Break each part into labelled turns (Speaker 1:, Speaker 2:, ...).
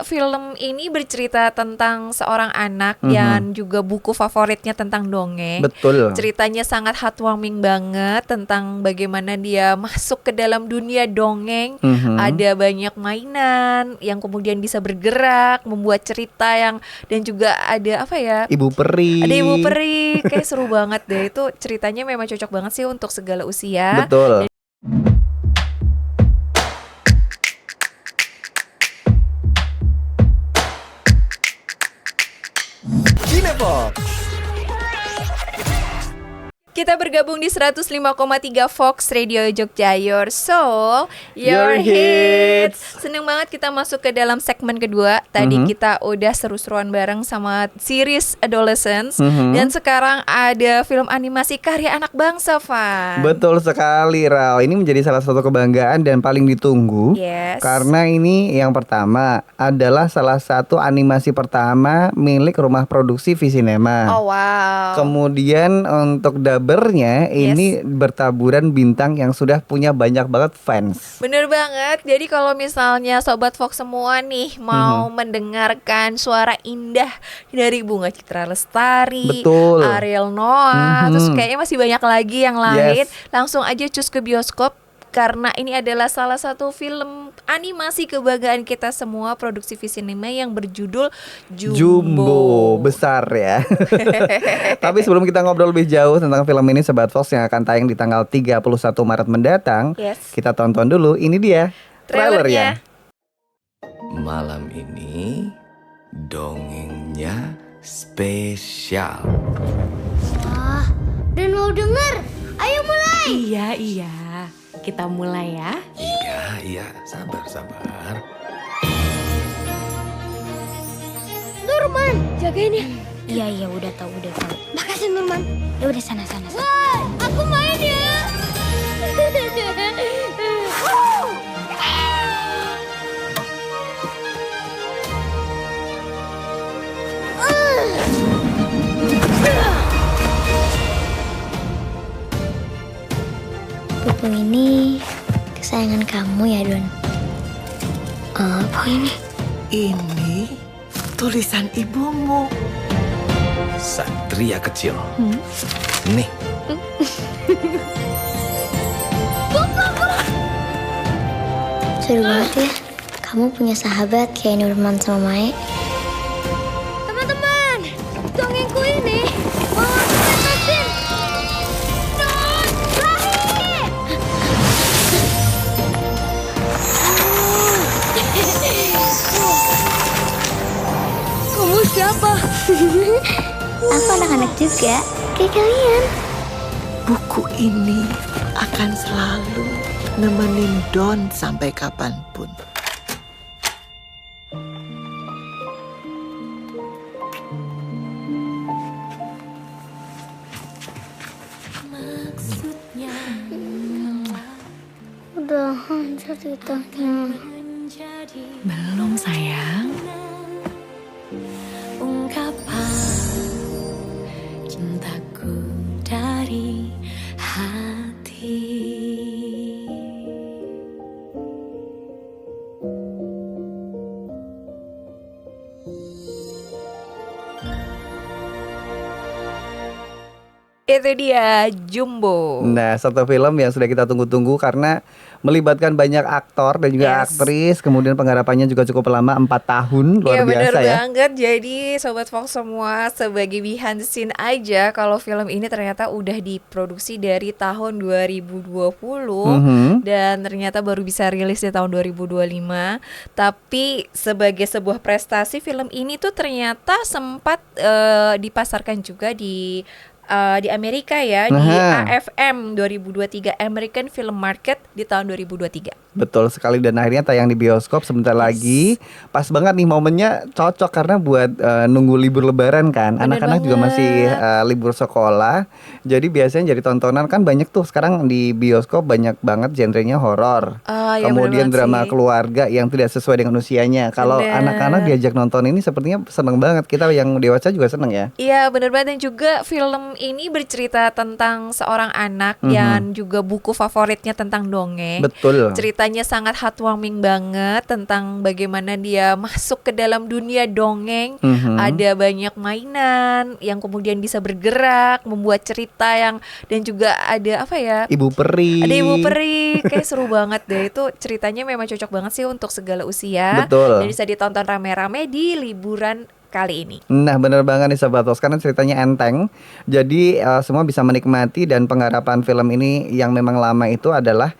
Speaker 1: Film ini bercerita tentang seorang anak
Speaker 2: Mhm.
Speaker 1: yang juga buku favoritnya tentang dongeng.
Speaker 2: Betul.
Speaker 1: Ceritanya sangat heartwarming banget tentang bagaimana dia masuk ke dalam dunia dongeng.
Speaker 2: Mhm.
Speaker 1: Ada banyak mainan yang kemudian bisa bergerak, membuat cerita yang dan juga ada apa ya?
Speaker 2: Ibu peri.
Speaker 1: Ada ibu peri, kayak seru banget deh. Itu ceritanya memang cocok banget sih untuk segala usia.
Speaker 2: Betul. Cinepox.
Speaker 1: Kita bergabung di 105,3 Fox Radio Jogja, your soul, your
Speaker 2: Your
Speaker 1: hits.
Speaker 2: hits.
Speaker 1: Seneng banget kita masuk ke dalam segmen kedua. Tadi kita udah seru-seruan bareng sama series Adolescence. Dan sekarang ada film animasi karya anak bangsa, Van.
Speaker 2: Betul sekali, Rao. Ini menjadi salah satu kebanggaan dan paling ditunggu.
Speaker 1: Yes.
Speaker 2: Karena ini yang pertama adalah salah satu animasi pertama milik rumah produksi Visinema.
Speaker 1: Oh wow.
Speaker 2: Kemudian untuk dubbernya ini bertaburan bintang yang sudah punya banyak banget fans.
Speaker 1: Bener banget. Jadi kalau misalnya Sobat Fox semua nih mau mendengarkan suara indah dari Bunga Citra Lestari,
Speaker 2: Betul.
Speaker 1: Ariel Noah, terus kayaknya masih banyak lagi yang lain, langsung aja cus ke bioskop. Karena ini adalah salah satu film animasi kebanggaan kita semua, produksi Visinema yang berjudul
Speaker 2: Jumbo. Besar ya. Tapi sebelum kita ngobrol lebih jauh tentang film ini, Sobat Fox, yang akan tayang di tanggal 31 Maret mendatang, kita tonton dulu. Ini dia trailernya.
Speaker 3: Malam ini dongengnya spesial.
Speaker 4: Wah, dan mau denger? Ayo mulai.
Speaker 5: Iya. Kita mulai ya.
Speaker 3: Iya, sabar.
Speaker 4: Nurman, jagain ya. Iya, udah tahu. Makasih Nurman. Ya udah sana. Woi, aku main ya. Buku ini kesayangan kamu ya, Don. Apa ini?
Speaker 6: Ini tulisan ibumu.
Speaker 3: Satria kecil. Nih,
Speaker 4: Seru banget ya. Kamu punya sahabat kayak Nurman sama Mae. Teman-teman, dongengku ini mau aku bebasin. Non, lari! Kamu siapa? Aku anak-anak juga, kayak kalian.
Speaker 6: Buku ini akan selalu nemenin Don sampai kapanpun.
Speaker 4: Udah ceritanya.
Speaker 5: Belum sayang.
Speaker 7: Ungkapan cintaku dari hati.
Speaker 1: Itu dia Jumbo.
Speaker 2: Nah, satu film yang sudah kita tunggu-tunggu karena melibatkan banyak aktor dan juga aktris. Kemudian penggarapannya juga cukup lama, 4 tahun. Luar
Speaker 1: bener
Speaker 2: biasa ya.
Speaker 1: banget. Jadi Sobat Fox semua, sebagai behind the scene aja, kalau film ini ternyata udah diproduksi dari tahun 2020 dan ternyata baru bisa rilis di tahun 2025. Tapi sebagai sebuah prestasi, film ini tuh ternyata sempat dipasarkan juga di Amerika ya, di AFM 2023, American Film Market, di tahun 2023.
Speaker 2: Betul sekali, dan akhirnya tayang di bioskop sebentar lagi. Pas banget nih momennya, cocok karena buat nunggu libur lebaran kan.
Speaker 1: Bener
Speaker 2: anak-anak juga masih libur sekolah. Jadi biasanya jadi tontonan kan banyak tuh sekarang di bioskop, banyak banget genrenya horor.
Speaker 1: Ya
Speaker 2: Kemudian
Speaker 1: bener banget
Speaker 2: drama
Speaker 1: sih.
Speaker 2: keluarga yang tidak sesuai dengan usianya. Kalau
Speaker 1: Bener.
Speaker 2: anak-anak diajak nonton ini sepertinya seneng banget. Kita yang dewasa juga seneng ya.
Speaker 1: Iya bener banget. Dan juga film ini bercerita tentang seorang anak yang juga buku favoritnya tentang dongeng.
Speaker 2: Betul.
Speaker 1: Ceritanya ceritanya sangat heartwarming banget tentang bagaimana dia masuk ke dalam dunia dongeng. Ada banyak mainan yang kemudian bisa bergerak, membuat cerita yang, dan juga ada apa ya?
Speaker 2: Ibu peri.
Speaker 1: Ada ibu peri, kayak seru banget deh. Itu ceritanya memang cocok banget sih untuk segala usia.
Speaker 2: Betul.
Speaker 1: Dan bisa ditonton rame-rame di liburan kali ini.
Speaker 2: Nah, bener banget nih Sobat Tos, karena ceritanya enteng. Jadi semua bisa menikmati, dan penggarapan film ini yang memang lama itu adalah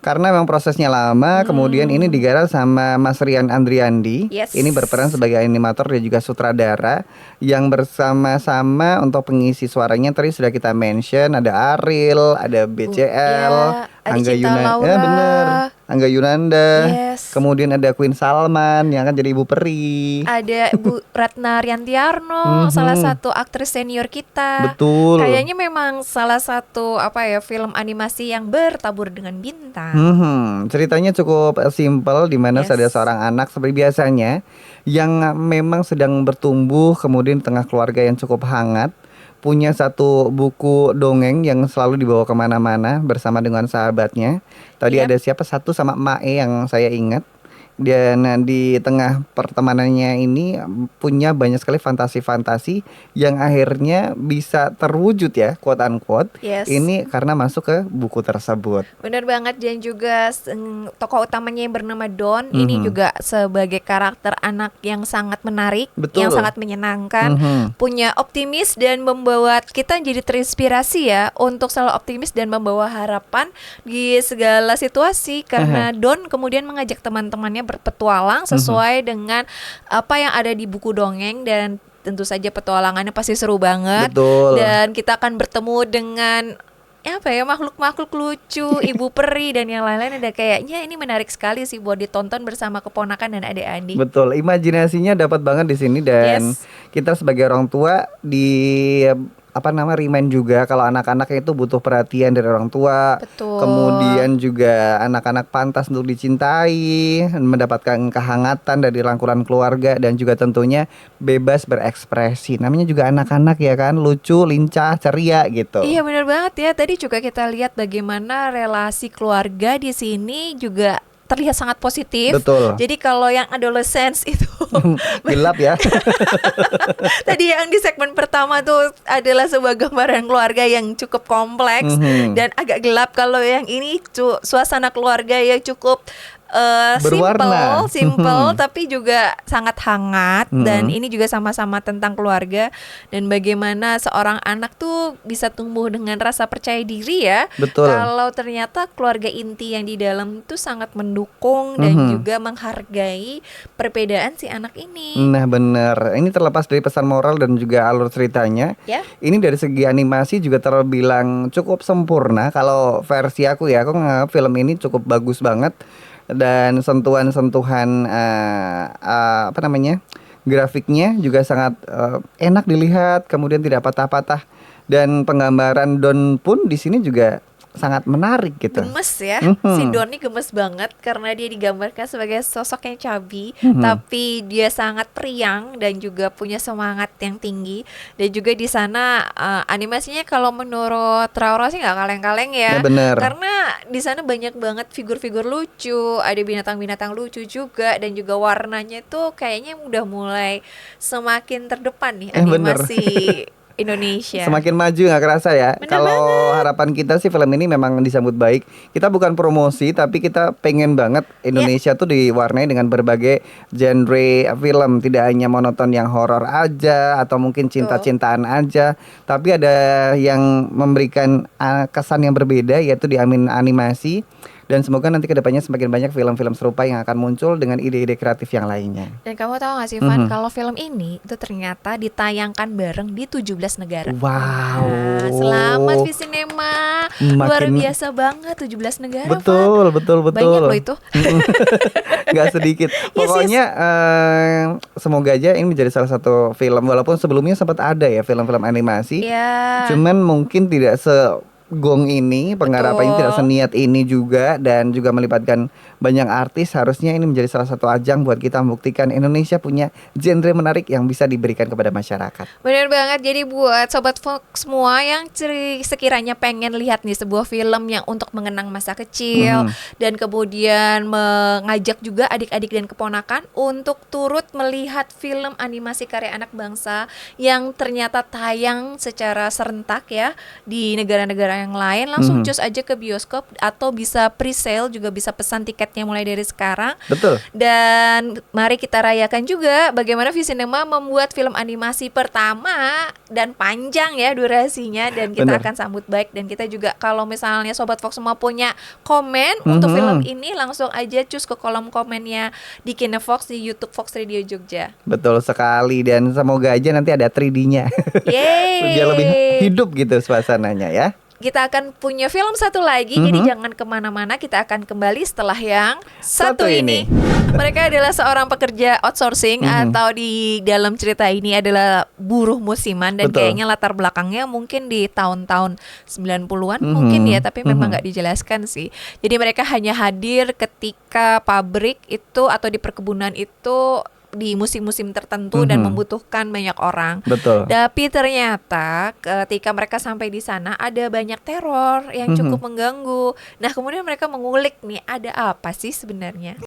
Speaker 2: karena memang prosesnya lama. Kemudian ini digarap sama Mas Rian Andriandi.
Speaker 1: Yes.
Speaker 2: Ini berperan sebagai animator dan juga sutradara, yang bersama-sama untuk pengisi suaranya tadi sudah kita mention, ada Ariel, ada BCL,
Speaker 1: ada
Speaker 2: Angga
Speaker 1: Cinta
Speaker 2: Yunanda.
Speaker 1: Laura.
Speaker 2: Ya bener, Angga Yunanda.
Speaker 1: Yes.
Speaker 2: Kemudian ada Queen Salman yang akan jadi ibu peri.
Speaker 1: Ada Bu Ratna Riantiarno, salah satu aktris senior kita.
Speaker 2: Betul.
Speaker 1: Kayaknya memang salah satu film animasi yang bertabur dengan bintang.
Speaker 2: Ceritanya cukup simpel, di mana ada seorang anak seperti biasanya yang memang sedang bertumbuh, kemudian di tengah keluarga yang cukup hangat, punya satu buku dongeng yang selalu dibawa kemana-mana bersama dengan sahabatnya. Tadi ada siapa, satu sama Mae yang saya ingat. Dan di tengah pertemanannya ini punya banyak sekali fantasi-fantasi yang akhirnya bisa terwujud ya, quote unquote.
Speaker 1: Yes.
Speaker 2: Ini karena masuk ke buku tersebut.
Speaker 1: Benar banget. Dan juga tokoh utamanya yang bernama Don, ini juga sebagai karakter anak yang sangat menarik.
Speaker 2: Betul.
Speaker 1: Yang sangat menyenangkan, punya optimis dan membawa kita jadi terinspirasi ya untuk selalu optimis dan membawa harapan di segala situasi. Karena Don kemudian mengajak teman-temannya berpetualang sesuai dengan apa yang ada di buku dongeng, dan tentu saja petualangannya pasti seru banget.
Speaker 2: Betul.
Speaker 1: Dan kita akan bertemu dengan makhluk-makhluk lucu, ibu peri dan yang lain-lain. Ada kayaknya ini menarik sekali sih buat ditonton bersama keponakan dan adik-adik.
Speaker 2: Betul, imajinasinya dapat banget di sini, dan kita sebagai orang tua remind juga kalau anak-anak itu butuh perhatian dari orang tua.
Speaker 1: Betul.
Speaker 2: Kemudian juga anak-anak pantas untuk dicintai, mendapatkan kehangatan dari rangkulan keluarga, dan juga tentunya bebas berekspresi. Namanya juga anak-anak ya kan, lucu, lincah, ceria gitu.
Speaker 1: Iya benar banget ya. Tadi juga kita lihat bagaimana relasi keluarga di sini juga terlihat sangat positif.
Speaker 2: Betul.
Speaker 1: Jadi kalau yang adolescence itu
Speaker 2: gelap ya.
Speaker 1: Tadi yang di segmen pertama tuh adalah sebuah gambaran keluarga yang cukup kompleks dan agak gelap. Kalau yang ini suasana keluarga yang cukup simple tapi juga sangat hangat. Dan ini juga sama-sama tentang keluarga dan bagaimana seorang anak tuh bisa tumbuh dengan rasa percaya diri ya.
Speaker 2: Betul.
Speaker 1: Kalau ternyata keluarga inti yang di dalam itu sangat mendukung dan juga menghargai perbedaan si anak ini.
Speaker 2: Nah bener, ini terlepas dari pesan moral dan juga alur ceritanya, ini dari segi animasi juga terbilang cukup sempurna. Kalau versi aku nganggap film ini cukup bagus banget. Dan sentuhan-sentuhan grafiknya juga sangat enak dilihat, kemudian tidak patah-patah, dan penggambaran Don pun di sini juga sangat menarik gitu.
Speaker 1: Gemes ya, si Don ini gemes banget karena dia digambarkan sebagai sosok yang cabi, tapi dia sangat periang dan juga punya semangat yang tinggi. Dan juga di sana animasinya kalau menurut Traora sih nggak kaleng-kaleng ya.
Speaker 2: Bener.
Speaker 1: Karena di sana banyak banget figur-figur lucu, ada binatang-binatang lucu juga, dan juga warnanya tuh kayaknya udah mulai semakin terdepan nih animasi Indonesia.
Speaker 2: Semakin maju nggak kerasa ya. Kalau harapan kita sih film ini memang disambut baik. Kita bukan promosi, tapi kita pengen banget Indonesia tuh diwarnai dengan berbagai genre film. Tidak hanya monoton yang horor aja atau mungkin cinta-cintaan aja, tapi ada yang memberikan kesan yang berbeda, yaitu di animasi. Dan semoga nanti kedepannya semakin banyak film-film serupa yang akan muncul dengan ide-ide kreatif yang lainnya.
Speaker 1: Dan kamu tahu gak sih Van, kalau film ini itu ternyata ditayangkan bareng di 17 negara.
Speaker 2: Wow.
Speaker 1: Nah, selamat Visinema. Luar biasa banget, 17 negara.
Speaker 2: Betul, Van. betul.
Speaker 1: Banyak loh itu.
Speaker 2: Gak sedikit. Pokoknya semoga aja ini menjadi salah satu film, walaupun sebelumnya sempat ada ya film-film animasi. Cuman mungkin tidak Gong ini penggarapannya tidak seniat ini juga, dan juga melibatkan banyak artis, harusnya ini menjadi salah satu ajang buat kita membuktikan Indonesia punya genre menarik yang bisa diberikan kepada masyarakat.
Speaker 1: Benar banget. Jadi buat Sobat Fox semua yang sekiranya pengen lihat nih sebuah film yang untuk mengenang masa kecil dan kemudian mengajak juga adik-adik dan keponakan untuk turut melihat film animasi karya anak bangsa yang ternyata tayang secara serentak ya di negara-negara yang lain, langsung cus aja ke bioskop atau bisa pre-sale, juga bisa pesan tiketnya mulai dari sekarang.
Speaker 2: Betul.
Speaker 1: Dan mari kita rayakan juga bagaimana Visinema membuat film animasi pertama dan panjang ya durasinya, dan kita akan sambut baik. Dan kita juga kalau misalnya Sobat Fox semua punya komen untuk film ini, langsung aja cus ke kolom komennya di Kinefox di YouTube Fox Radio Jogja.
Speaker 2: Betul sekali, dan semoga aja nanti ada 3D-nya.
Speaker 1: Yeay.
Speaker 2: Biar lebih hidup gitu suasananya ya.
Speaker 1: Kita akan punya film satu lagi, jadi jangan kemana-mana, kita akan kembali setelah yang satu ini. Mereka adalah seorang pekerja outsourcing atau di dalam cerita ini adalah buruh musiman, dan kayaknya latar belakangnya mungkin di tahun-tahun 90-an mungkin ya, tapi memang nggak dijelaskan sih. Jadi mereka hanya hadir ketika pabrik itu atau di perkebunan itu di musim-musim tertentu dan membutuhkan banyak orang.
Speaker 2: Betul.
Speaker 1: Tapi ternyata ketika mereka sampai di sana ada banyak teror yang cukup mengganggu. Nah, kemudian mereka mengulik nih, ada apa sih sebenarnya?